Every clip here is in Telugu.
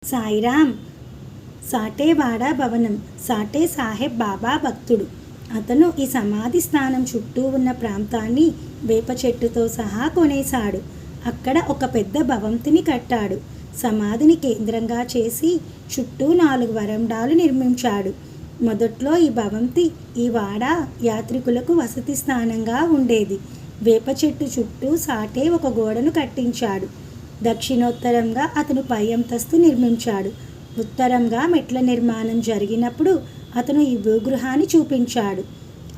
సాయిరామ్. సాటేవాడ భవనం. సాటే సాహెబ్ బాబా భక్తుడు. అతను ఈ సమాధి స్థానం చుట్టూ ఉన్న ప్రాంతాన్ని వేప చెట్టుతో సహా కొనేశాడు. అక్కడ ఒక పెద్ద భవంతిని కట్టాడు. సమాధిని కేంద్రంగా చేసి చుట్టూ 4 వరండాలు నిర్మించాడు. మొదట్లో ఈ భవంతి ఈ వాడ యాత్రికులకు వసతి స్థానంగా ఉండేది. వేప చెట్టు చుట్టూ సాటే ఒక గోడను కట్టించాడు. దక్షిణోత్తరంగా అతను పై అంతస్తు నిర్మించాడు. ఉత్తరంగా మెట్ల నిర్మాణం జరిగినప్పుడు అతను ఈ భూగృహాన్ని చూపించాడు.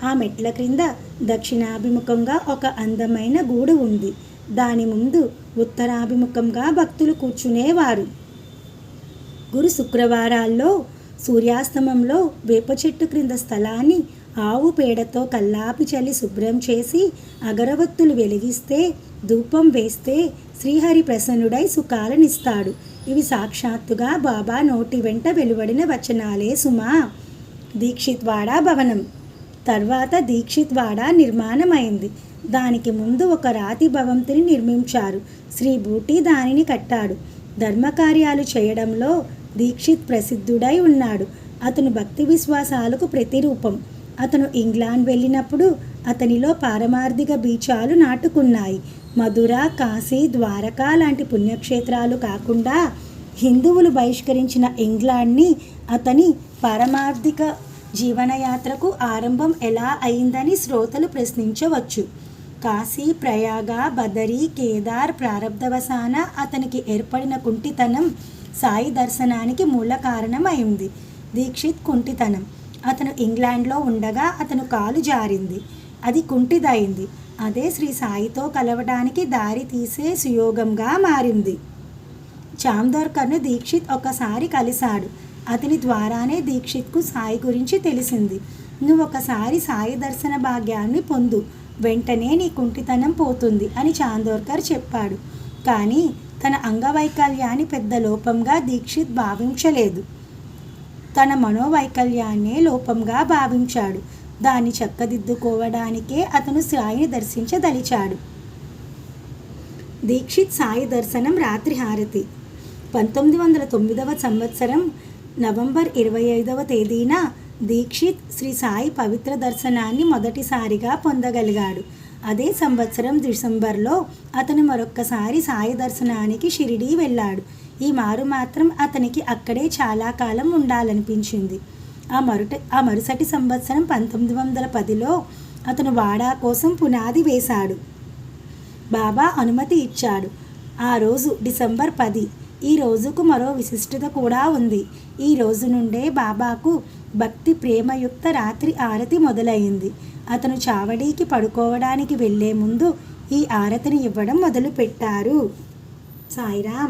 ఆ మెట్ల క్రింద దక్షిణాభిముఖంగా ఒక అందమైన గూడు ఉంది. దాని ముందు ఉత్తరాభిముఖంగా భక్తులు కూర్చునేవారు. గురు శుక్రవారాల్లో సూర్యాస్తమంలో వేప చెట్టు క్రింద స్థలాన్ని ఆవు పేడతో కల్లాపి చల్లి శుభ్రం చేసి అగరవత్తులు వెలిగిస్తే ధూపం వేస్తే శ్రీహరి ప్రసన్నుడై సుఖాలనిస్తాడు. ఇవి సాక్షాత్తుగా బాబా నోటి వెంట వెలువడిన వచనాలే సుమా. దీక్షిత్వాడ భవనం తర్వాత దీక్షిత్వాడ నిర్మాణమైంది. దానికి ముందు ఒక రాతి భవంతిని నిర్మించారు. శ్రీ బూటి దానిని కట్టాడు. ధర్మకార్యాలు చేయడంలో దీక్షిత్ ప్రసిద్ధుడై ఉన్నాడు. అతను భక్తి విశ్వాసాలకు ప్రతిరూపం. అతను ఇంగ్లాండ్ వెళ్ళినప్పుడు అతనిలో పారమార్థిక బీజాలు నాటుకున్నాయి. మధుర, కాశీ, ద్వారకా లాంటి పుణ్యక్షేత్రాలు కాకుండా హిందువులు బహిష్కరించిన ఇంగ్లాండ్ని అతని పారమార్థిక జీవనయాత్రకు ఆరంభం ఎలా అయిందని శ్రోతలు ప్రశ్నించవచ్చు. కాశీ, ప్రయాగ, బదరి, కేదార్ ప్రారబ్ధవశాన అతనికి ఏర్పడిన కుంటితనం సాయి దర్శనానికి మూల కారణం అయింది. దీక్షిత్ కుంటితనం. అతను ఇంగ్లాండ్లో ఉండగా అతను కాలు జారింది. అది కుంటిదైంది. అదే శ్రీ సాయితో కలవడానికి దారి తీసే సుయోగంగా మారింది. చాందోర్కర్ను దీక్షిత్ ఒకసారి కలిశాడు. అతని ద్వారానే దీక్షిత్కు సాయి గురించి తెలిసింది. నువ్వు ఒకసారి సాయి దర్శన భాగ్యాన్ని పొందు, వెంటనే నీ కుంటితనం పోతుంది అని చాందోర్కర్ చెప్పాడు. కానీ తన అంగవైకల్యాన్ని పెద్ద లోపంగా దీక్షిత్ భావించలేదు. తన మనోవైకల్యాన్నే లోపంగా భావించాడు. దాన్ని చక్కదిద్దుకోవడానికే అతను సాయిని దర్శించదలిచాడు. దీక్షిత్ సాయి దర్శనం రాత్రి హారతి. 1909 సంవత్సరం నవంబర్ 25వ తేదీన దీక్షిత్ శ్రీ సాయి పవిత్ర దర్శనాన్ని మొదటిసారిగా పొందగలిగాడు. అదే సంవత్సరం డిసెంబర్లో అతను మరొక్కసారి సాయి దర్శనానికి షిరిడీ వెళ్ళాడు. ఈ మారు మాత్రం అతనికి అక్కడే చాలా కాలం ఉండాలనిపించింది. ఆ మరుసటి సంవత్సరం 1910లో అతను వాడా కోసం పునాది వేశాడు. బాబా అనుమతి ఇచ్చాడు. ఆ రోజు డిసెంబర్ 10. ఈ రోజుకు మరో విశిష్టత కూడా ఉంది. ఈ రోజు నుండే బాబాకు భక్తి ప్రేమయుక్త రాత్రి ఆరతి మొదలైంది. అతను చావడీకి పడుకోవడానికి వెళ్ళే ముందు ఈ ఆరతిని ఇవ్వడం మొదలుపెట్టారు. సాయిరామ్.